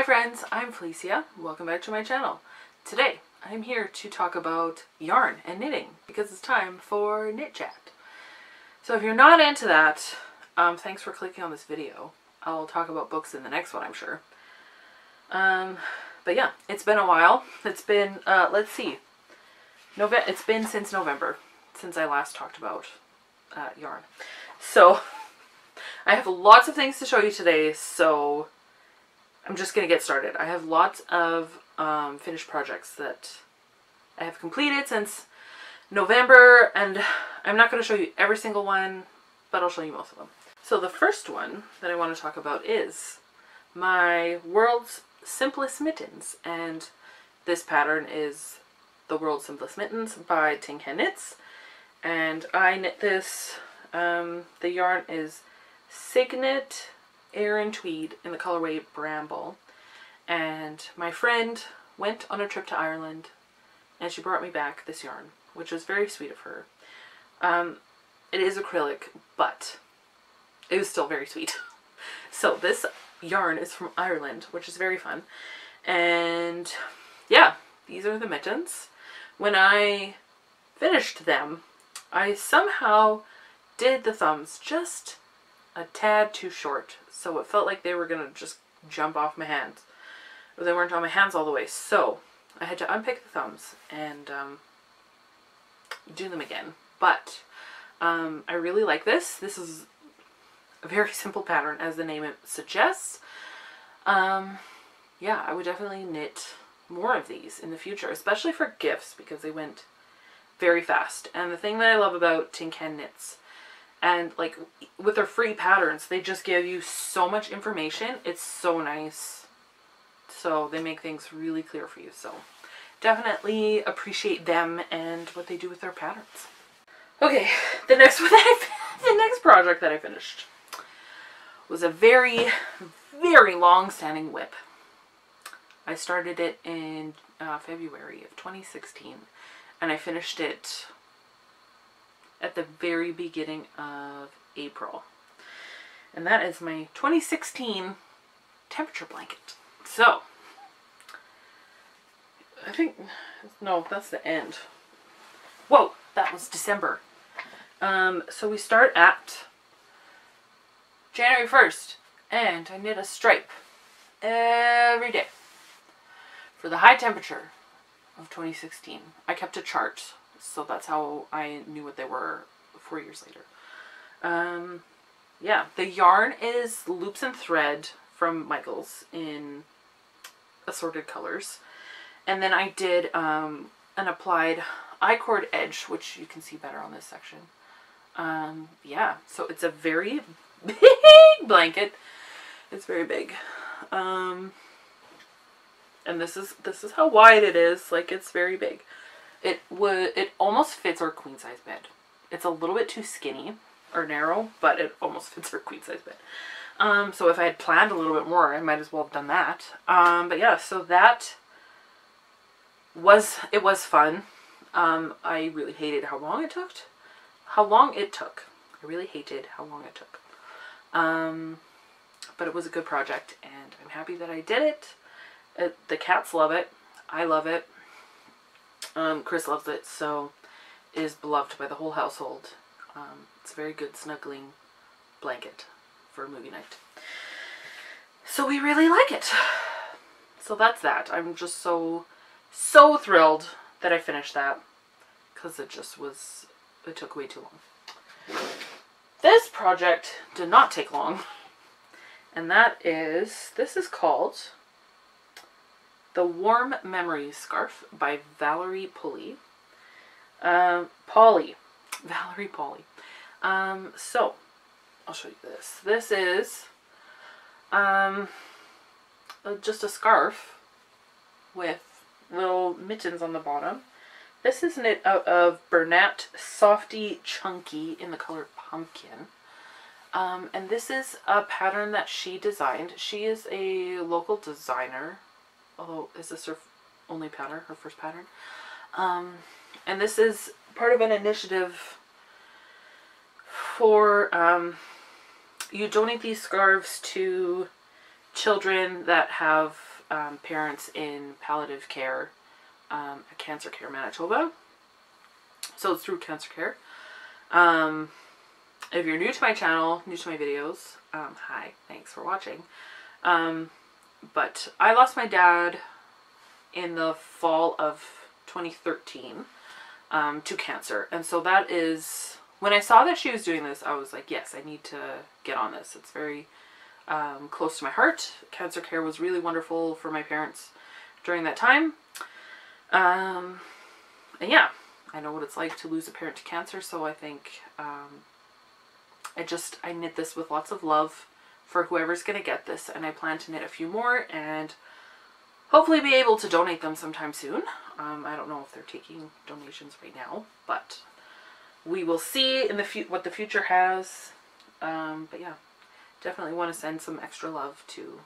Hi friends, I'm Felicia. Welcome back to my channel. Today I'm here to talk about yarn and knitting because it's time for knit chat. So if you're not into that, thanks for clicking on this video. I'll talk about books in the next one, I'm sure. But yeah, it's been a while. It's been, let's see, it's been since November since I last talked about yarn. So I have lots of things to show you today, so I'm just going to get started. I have lots of finished projects that I have completed since November, and I'm not going to show you every single one, but I'll show you most of them. So the first one that I want to talk about is my World's Simplest Mittens, and this pattern is the World's Simplest Mittens by Tegna Knits, and I knit this, the yarn is Signet Aran Tweed in the colorway Bramble, and my friend went on a trip to Ireland and she brought me back this yarn, which was very sweet of her. It is acrylic, but it was still very sweet. So this yarn is from Ireland, which is very fun, and yeah, these are the mittens. When I finished them, I somehow did the thumbs just a tad too short, so it felt like they were gonna just jump off my hands, or they weren't on my hands all the way, so I had to unpick the thumbs and do them again. But I really like this. This is a very simple pattern, as the name suggests. Yeah, I would definitely knit more of these in the future, especially for gifts, because they went very fast. And the thing that I love about Tegna Knits, and like with their free patterns, they just give you so much information. It's so nice. So they make things really clear for you. So definitely appreciate them and what they do with their patterns. Okay, the next one the next project that I finished was a very, very long-standing whip. I started it in February of 2016, and I finished it at the very beginning of April. And that is my 2016 temperature blanket. So, I think, no, that's the end. Whoa, that was December. So we start at January 1st, and I knit a stripe every day for the high temperature of 2016. I kept a chart, so that's how I knew what they were 4 years later. Yeah, the yarn is Loops and Thread from Michaels in assorted colors. And then I did an applied I-cord edge, which you can see better on this section. Yeah, so it's a very big blanket. It's very big. And this is how wide it is. Like, it's very big. It almost fits our queen size bed. It's a little bit too skinny or narrow, but it almost fits our queen size bed. So if I had planned a little bit more, I might as well have done that. But yeah, so that was fun. I really hated how long it took. I really hated how long it took. But it was a good project, and I'm happy that I did it. The cats love it. I love it. Chris loves it, so it is beloved by the whole household. It's a very good snuggling blanket for a movie night. So we really like it. So that's that. I'm just so thrilled that I finished that, because it took way too long. This project did not take long, and this is called the Warm Memories Scarf by Valerie Pilli. Valerie Pilli. So, I'll show you this. This is just a scarf with little mittens on the bottom. This is knit out of Bernat Softy Chunky in the color Pumpkin. And this is a pattern that she designed. She is a local designer. Although, is this her only pattern, her first pattern? And this is part of an initiative for, you donate these scarves to children that have parents in palliative care at Cancer Care Manitoba. So it's through Cancer Care. If you're new to my channel, new to my videos, hi, thanks for watching. But I lost my dad in the fall of 2013 to cancer. And so that is, when I saw that she was doing this, I was like, yes, I need to get on this. It's very close to my heart. Cancer Care was really wonderful for my parents during that time. And yeah, I know what it's like to lose a parent to cancer, so I think I knit this with lots of love for whoever's going to get this, and I plan to knit a few more and hopefully be able to donate them sometime soon. I don't know if they're taking donations right now, but we will see in the what the future has. But yeah, definitely want to send some extra love to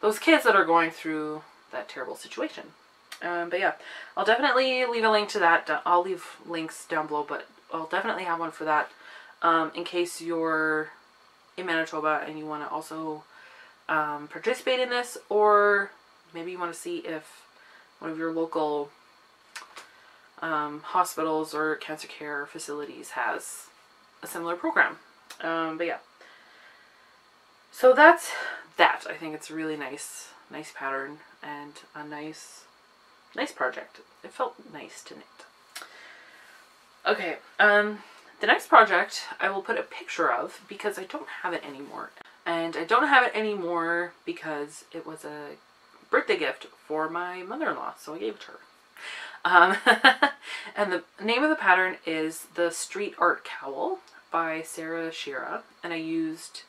those kids that are going through that terrible situation. But yeah, I'll definitely leave a link to that. I'll leave links down below, but I'll definitely have one for that in case you're in Manitoba and you want to also participate in this, or maybe you want to see if one of your local hospitals or cancer care facilities has a similar program. But yeah, so that's that. I think it's a really nice pattern and a nice project. It felt nice to knit. Okay, the next project I will put a picture of because I don't have it anymore. And I don't have it anymore because it was a birthday gift for my mother-in-law, so I gave it to her. And the name of the pattern is the Street Art Cowl by Sarah Shira, and I used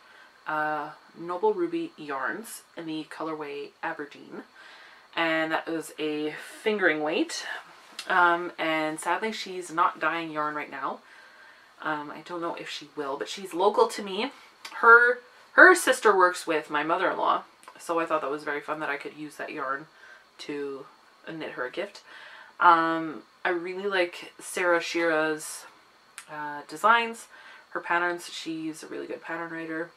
Noble Ruby yarns in the colorway Aberdeen, and that was a fingering weight. And sadly she's not dyeing yarn right now. I don't know if she will, but she's local to me. Her sister works with my mother-in-law, so I thought that was very fun that I could use that yarn to knit her a gift. I really like Sarah Shira's designs, her patterns. She's a really good pattern writer,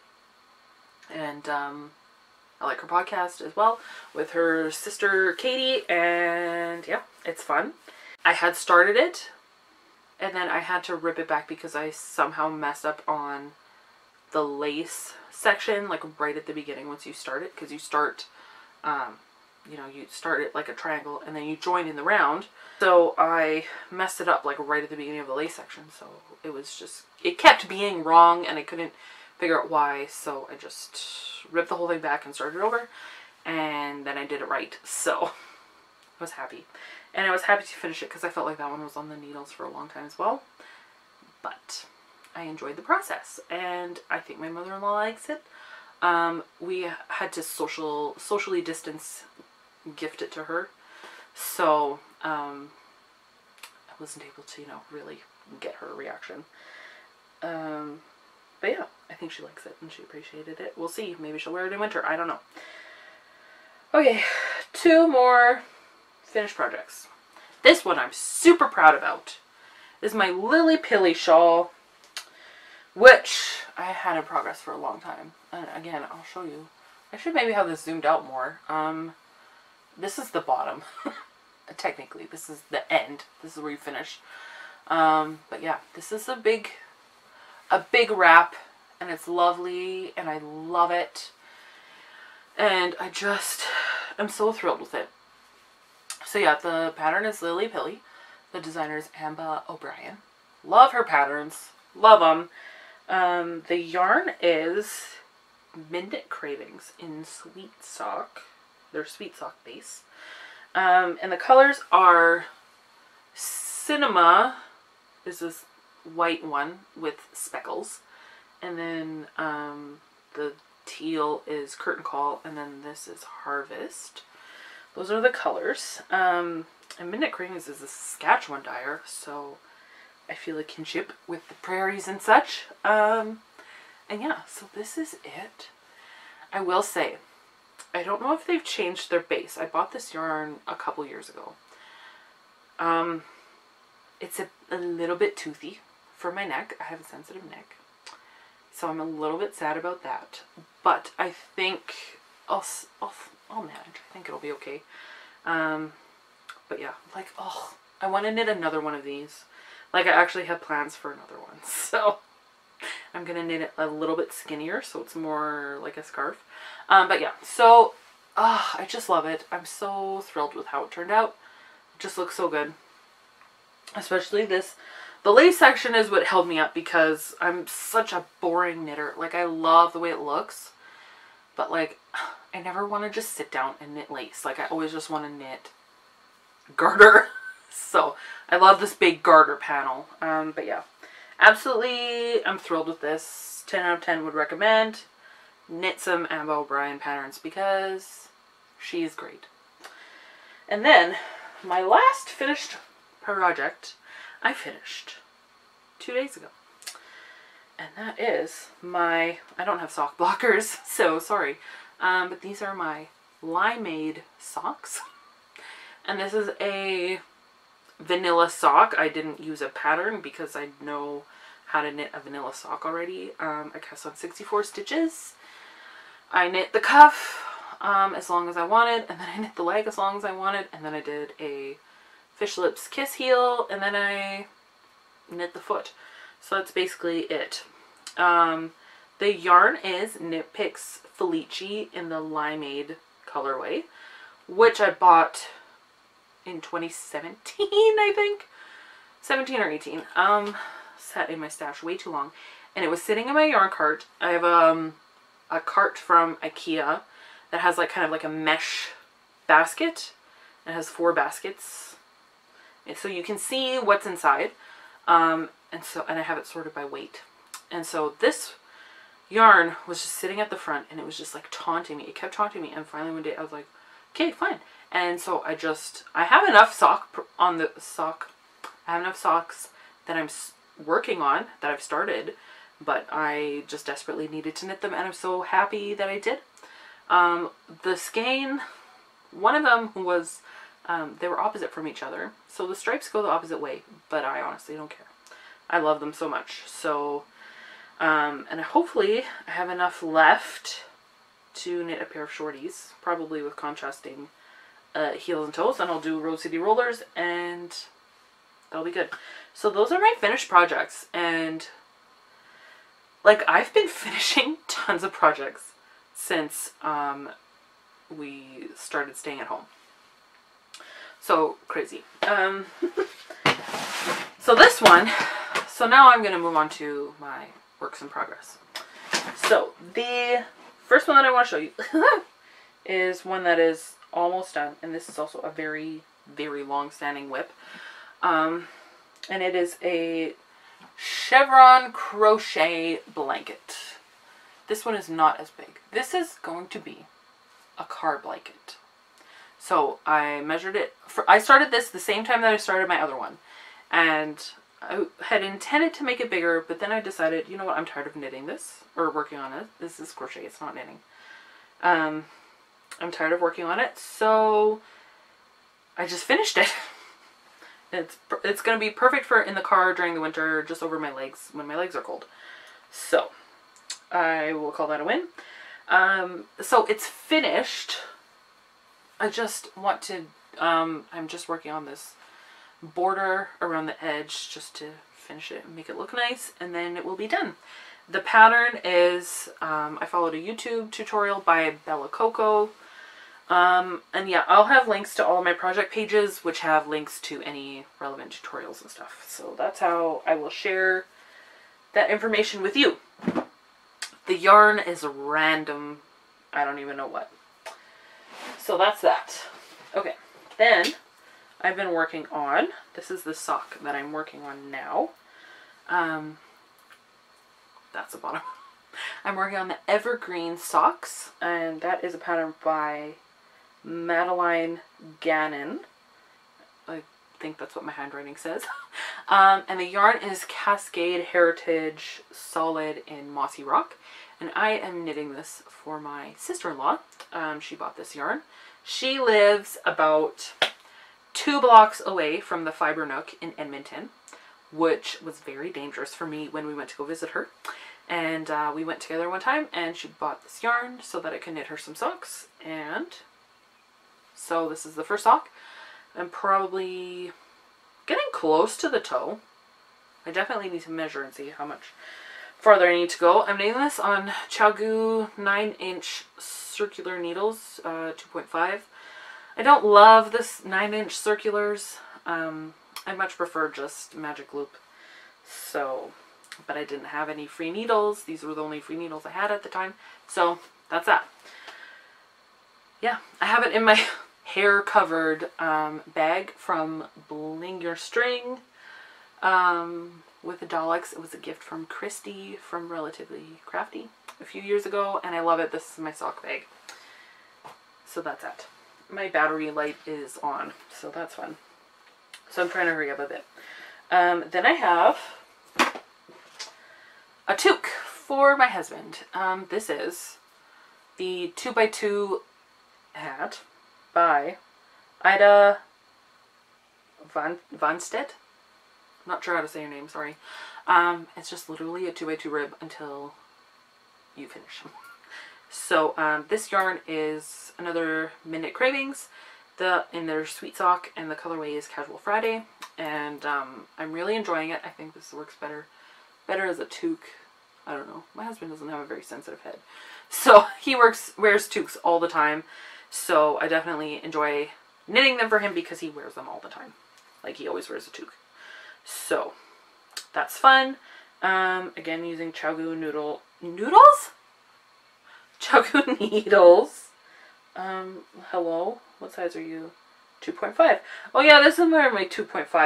and I like her podcast as well with her sister Katie, and yeah, it's fun. I had started it and then I had to rip it back because I somehow messed up on the lace section, like right at the beginning once you start it, because you start, you know, you start it like a triangle and then you join in the round. So I messed it up like right at the beginning of the lace section, so it was just, it kept being wrong and I couldn't figure out why, so I just ripped the whole thing back and started over, and then I did it right, so I was happy. And I was happy to finish it because I felt like that one was on the needles for a long time as well. But I enjoyed the process, and I think my mother-in-law likes it. We had to socially distance gift it to her, so I wasn't able to, you know, really get her reaction. But yeah, I think she likes it and she appreciated it. We'll see. Maybe she'll wear it in winter. I don't know. Okay, 2 more finished projects. This one I'm super proud about. This is my Lilypilly Shawl, which I had in progress for a long time. And again, I'll show you. I should maybe have this zoomed out more. This is the bottom. Technically, this is the end. This is where you finish. But yeah, this is a big wrap, and it's lovely, and I love it. And I just am so thrilled with it. So yeah, the pattern is Lilli Pilli. The designer is Amba O'Brien. Love her patterns. Love them. The yarn is Midnight Cravings in Sweet Sock. They're Sweet Sock base. And the colors are Cinema is this white one with speckles. And then the teal is Curtain Call. And then this is Harvest. Those are the colors. And Midnight Cravings is a Saskatchewan dyer, so I feel a kinship with the prairies and such. And yeah, so this is it. I will say, I don't know if they've changed their base. I bought this yarn a couple years ago. It's a little bit toothy for my neck. I have a sensitive neck, so I'm a little bit sad about that. But I think I'll manage. I think it'll be okay. But yeah, like, oh, I want to knit another one of these. Like, I actually have plans for another one. So I'm going to knit it a little bit skinnier so it's more like a scarf. But yeah, so I just love it. I'm so thrilled with how it turned out. It just looks so good. Especially this. The lace section is what held me up because I'm such a boring knitter. Like, I love the way it looks. But, like, I never want to just sit down and knit lace. Like, I always just want to knit garter. So, I love this big garter panel. But yeah, absolutely, I'm thrilled with this. 10 out of 10 would recommend. Knit some Amber O'Brien patterns because she is great. And then, my last finished project, I finished 2 days ago. And that is my, I don't have sock blockers, so sorry. But these are my Limeade socks. And this is a vanilla sock. I didn't use a pattern because I know how to knit a vanilla sock already. I cast on 64 stitches. I knit the cuff as long as I wanted, and then I knit the leg as long as I wanted, and then I did a fish lips kiss heel, and then I knit the foot. So that's basically it. The yarn is Knit Picks Felici in the Limeade colorway, which I bought in 2017, I think. 17 or 18. Sat in my stash way too long. And it was sitting in my yarn cart. I have a cart from IKEA that has like kind of like a mesh basket. It has 4 baskets. And so you can see what's inside. And I have it sorted by weight. And so this yarn was just sitting at the front and it was just like taunting me. It kept taunting me. And finally one day I was like, okay, fine. And so I have enough I have enough socks that I'm working on, that I've started, but I just desperately needed to knit them, and I'm so happy that I did. The skein, one of them was, they were opposite from each other, so the stripes go the opposite way, but I honestly don't care. I love them so much. So, and hopefully I have enough left to knit a pair of shorties, probably with contrasting heels and toes, and I'll do Rose City Rollers, and that'll be good. So those are my finished projects, and like, I've been finishing tons of projects since we started staying at home. So crazy. So this one, so now I'm going to move on to my works in progress. So the first one that I want to show you is one that is almost done, and this is also a very, very long-standing whip. And it is a Chevron Crochet Blanket. This one is not as big. This is going to be a car blanket. So I measured it. I started this the same time that I started my other one. And I had intended to make it bigger, but then I decided, you know what, I'm tired of knitting this, or working on it. This is crochet, it's not knitting. I'm tired of working on it, so I just finished it. It's going to be perfect for in the car during the winter, just over my legs, when my legs are cold. So, I will call that a win. So it's finished. I just want to, I'm just working on this border around the edge just to finish it and make it look nice, and then it will be done. The pattern is, I followed a YouTube tutorial by Bella Coco. And yeah, I'll have links to all my project pages, which have links to any relevant tutorials and stuff. So that's how I will share that information with you. The yarn is random. I don't even know what. So that's that. Okay, then I've been working on, this is the sock that I'm working on now. That's the bottom. I'm working on the Evergreen Socks, and that is a pattern by Madeline Gannon. I think that's what my handwriting says. And the yarn is Cascade Heritage Solid in Mossy Rock. And I am knitting this for my sister-in-law. She bought this yarn. She lives about 2 blocks away from the Fiber Nook in Edmonton, which was very dangerous for me when we went to go visit her. And we went together one time, and she bought this yarn so that I could knit her some socks. And So this is the first sock. I'm probably getting close to the toe. I definitely need to measure and see how much farther I need to go. I'm naming this on ChiaoGoo 9-inch circular needles, 2.5. I don't love this 9-inch circulars. I much prefer just magic loop. So, but I didn't have any free needles. These were the only free needles I had at the time. So that's that. Yeah, I have it in my hair covered bag from Bling Your String with the Daleks. It was a gift from Cristi from Relatively Crafty a few years ago, and I love it. This is my sock bag. So that's it. My battery light is on, so that's fun. So I'm trying to hurry up a bit. Then I have a toque for my husband. This is the 2x2 hat by Ida Vanstedt. Not sure how to say your name, sorry. It's just literally a 2x2 rib until you finish. So this yarn is another Midnight Cravings in their sweet sock, and the colorway is Casual Friday, and I'm really enjoying it. I think this works better as a toque. I don't know. My husband doesn't have a very sensitive head, so he wears toques all the time. So I definitely enjoy knitting them for him because he wears them all the time. Like, he always wears a toque. So that's fun. Again, using ChiaoGoo noodles? ChiaoGoo needles. Hello? What size are you? 2.5. Oh yeah, this is my 2.5.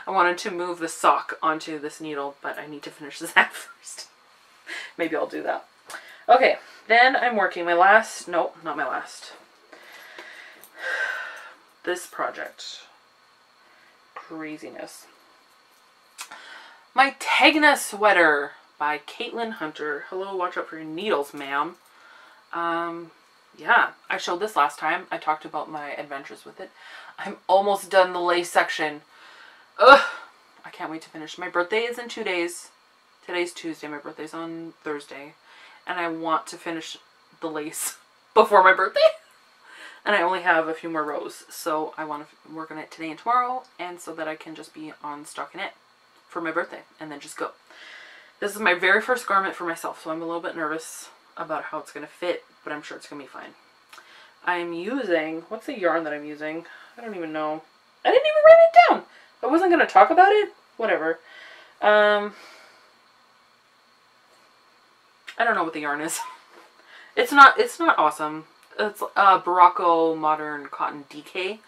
I wanted to move the sock onto this needle, but I need to finish this hat first. Maybe I'll do that. Okay, then I'm working my last, no, not my last. This project. Craziness. My Tegna sweater by Caitlin Hunter. Hello, watch out for your needles, ma'am. Yeah, I showed this last time. I talked about my adventures with it. I'm almost done the lace section. Ugh, I can't wait to finish. My birthday is in 2 days. Today's Tuesday. My birthday's on Thursday. And I want to finish the lace before my birthday. And I only have a few more rows. So I want to work on it today and tomorrow. And so that I can just be on stockinette for my birthday. And then just go. This is my very first garment for myself. So I'm a little bit nervous about how it's going to fit. But I'm sure it's going to be fine. I'm using... What's the yarn that I'm using? I don't even know. I didn't even write it down. I wasn't going to talk about it. Whatever. I don't know what the yarn is. It's not awesome. It's Barocco Modern Cotton DK.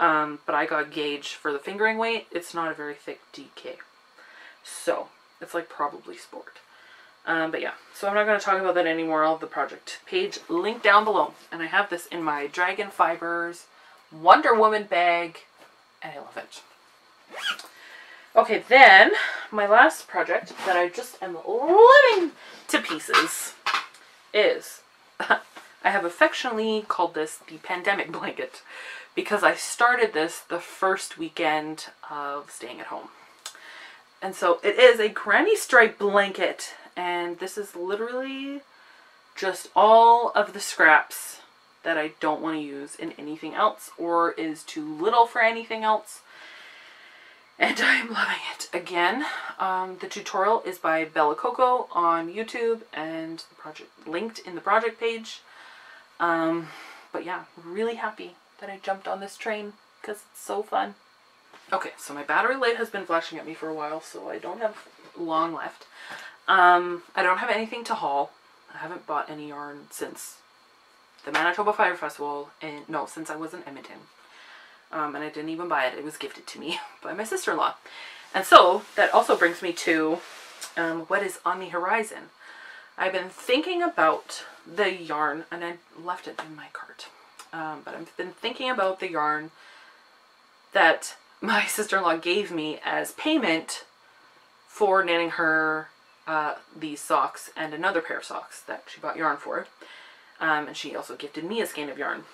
But I got gauge for the fingering weight. It's not a very thick DK. So, it's like probably sport. But yeah, so I'm not going to talk about that anymore. I'll have the project page linked down below. And I have this in my Dragon Fibers Wonder Woman bag. And I love it. Okay, then my last project that I just am living to pieces is, I have affectionately called this the pandemic blanket because I started this the first weekend of staying at home. And so it is a granny stripe blanket, and this is literally just all of the scraps that I don't want to use in anything else or is too little for anything else. And I'm loving it. Again, the tutorial is by Bella Coco on YouTube and the project linked in the project page. But yeah, really happy that I jumped on this train because it's so fun. Okay, so my battery light has been flashing at me for a while, so I don't have long left. I don't have anything to haul. I haven't bought any yarn since the Manitoba Fire Festival, and no, since I was in Edmonton. And I didn't even buy it. It was gifted to me by my sister-in-law. And so that also brings me to what is on the horizon. I've been thinking about the yarn, and I left it in my cart. But I've been thinking about the yarn that my sister-in-law gave me as payment for knitting her these socks and another pair of socks that she bought yarn for. And she also gifted me a skein of yarn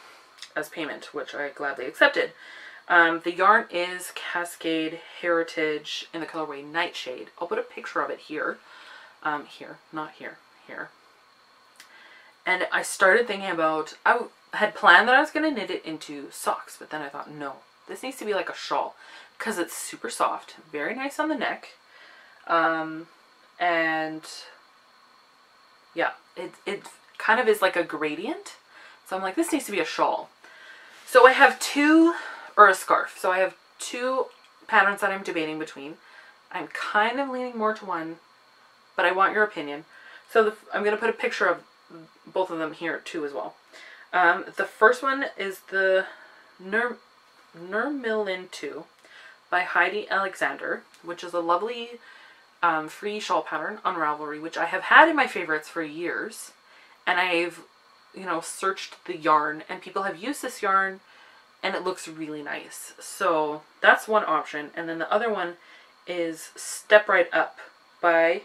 as payment, which I gladly accepted. The yarn is Cascade Heritage in the colorway Nightshade. I'll put a picture of it here. Here, not here, here. And I started thinking about, had planned that I was going to knit it into socks, but then I thought, no, this needs to be like a shawl because it's super soft, very nice on the neck. And yeah, it kind of is like a gradient. So I'm like, this needs to be a shawl. So I have two, or a scarf. So I have two patterns that I'm debating between. I'm kind of leaning more to one, but I want your opinion. So I'm going to put a picture of both of them here too as well. The first one is the Nurmilintu by Heidi Alexander, which is a lovely free shawl pattern on Ravelry, which I have had in my favorites for years. And I've, you know, searched the yarn, and people have used this yarn, and it looks really nice. So that's one option. And then the other one is Step Right Up by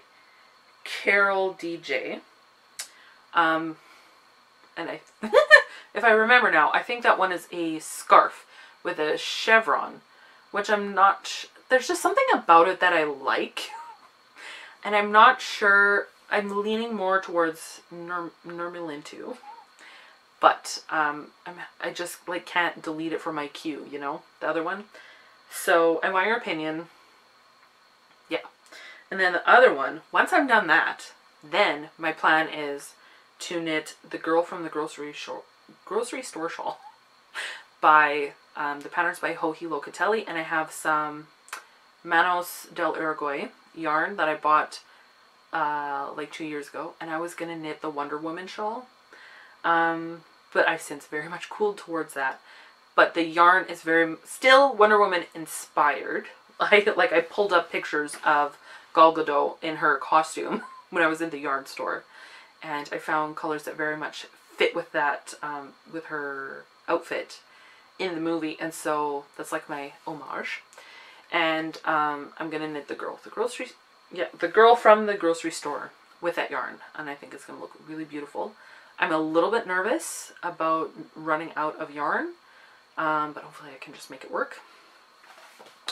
Carol DJ. And if I remember now, I think that one is a scarf with a chevron, which I'm not, there's just something about it that I like. And I'm not sure, I'm leaning more towards Nurmilintu. But I just like can't delete it from my queue, you know, the other one. So I want your opinion. Yeah. And then the other one, once I'm done that, then my plan is to knit The Girl from the Grocery Store Shawl by the patterns by Joji Locatelli, and I have some Manos del Uruguay yarn that I bought like 2 years ago, and I was gonna knit the Wonder Woman shawl, but I've since very much cooled towards that. But the yarn is very still Wonder Woman inspired. I pulled up pictures of Gal Gadot in her costume when I was in the yarn store, and I found colors that very much fit with that, with her outfit in the movie, and so that's like my homage. And I'm gonna knit the girl from the grocery store with that yarn, and I think it's gonna look really beautiful. I'm a little bit nervous about running out of yarn, but hopefully I can just make it work,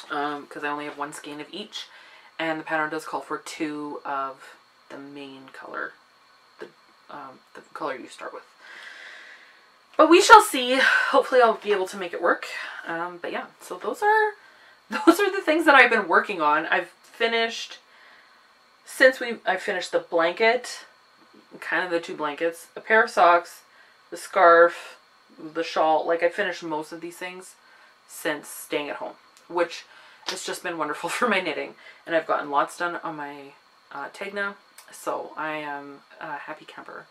because I only have one skein of each, and the pattern does call for 2 of the main color, the color you start with. But we shall see. Hopefully I'll be able to make it work. But yeah, so those are the things that I've been working on. I've finished, I finished the blanket, kind of the 2 blankets, a pair of socks, the scarf, the shawl. Like, I finished most of these things since staying at home, which has just been wonderful for my knitting. And I've gotten lots done on my Tegna, so I am a happy camper.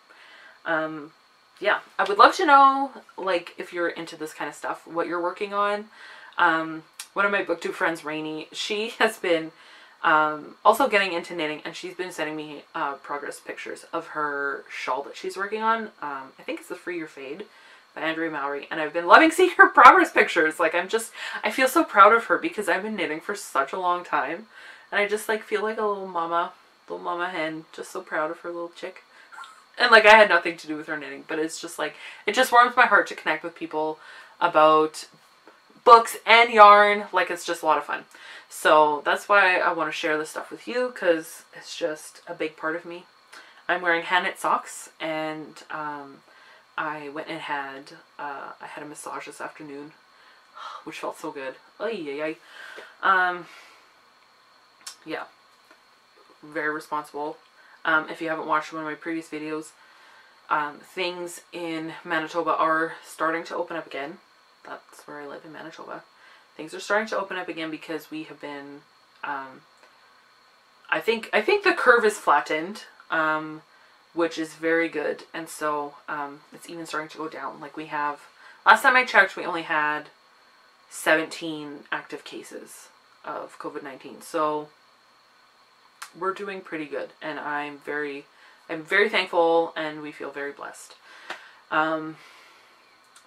Yeah, I would love to know, like, if you're into this kind of stuff, what you're working on. One of my booktube friends, Rainey, she has been also getting into knitting, and she's been sending me progress pictures of her shawl that she's working on. I think it's the Free Your Fade by Andrea Mowry, and I've been loving seeing her progress pictures. Like, I feel so proud of her because I've been knitting for such a long time, and I just like feel like a little mama hen, just so proud of her little chick. And like, I had nothing to do with her knitting, but it's just like, it just warms my heart to connect with people about books and yarn. Like, it's just a lot of fun. So that's why I want to share this stuff with you, because it's just a big part of me. I'm wearing hand knit socks, and I went and had I had a massage this afternoon, which felt so good. Yeah, very responsible. If you haven't watched one of my previous videos, things in Manitoba are starting to open up again. That's where I live, in Manitoba. Things are starting to open up again because we have been, I think the curve is flattened, which is very good. And so it's even starting to go down. Like, we have, last time I checked, we only had 17 active cases of COVID-19. So we're doing pretty good, and I'm very thankful, and we feel very blessed.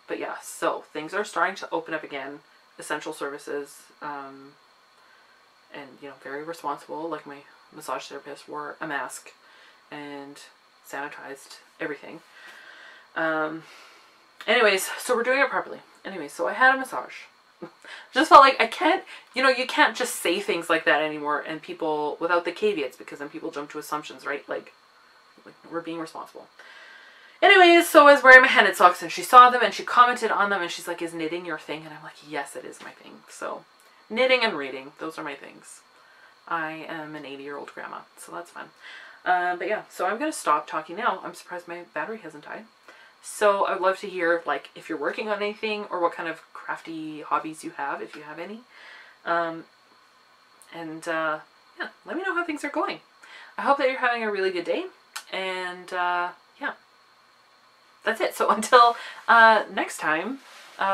But yeah, so things are starting to open up again, essential services, and, you know, very responsible. Like, my massage therapist wore a mask and sanitized everything. Anyways, so we're doing it properly. Anyways, so I had a massage. Just felt like I can't, you know, you can't just say things like that anymore, and people, without the caveats, because then people jump to assumptions, right? Like we're being responsible. Anyways, so I was wearing my handed socks and she saw them and she commented on them and she's like, is knitting your thing? And I'm like, yes, it is my thing. So knitting and reading, those are my things. I am an 80-year-old grandma, so that's fun. But yeah, so I'm going to stop talking now. I'm surprised my battery hasn't died. So I would love to hear, like, if you're working on anything or what kind of crafty hobbies you have, if you have any. Yeah, let me know how things are going. I hope that you're having a really good day. And yeah, that's it. So until next time,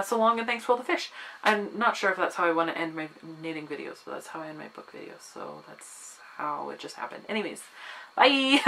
so long and thanks for all the fish. I'm not sure if that's how I want to end my knitting videos, but that's how I end my book videos. So that's how it just happened. Anyways, bye!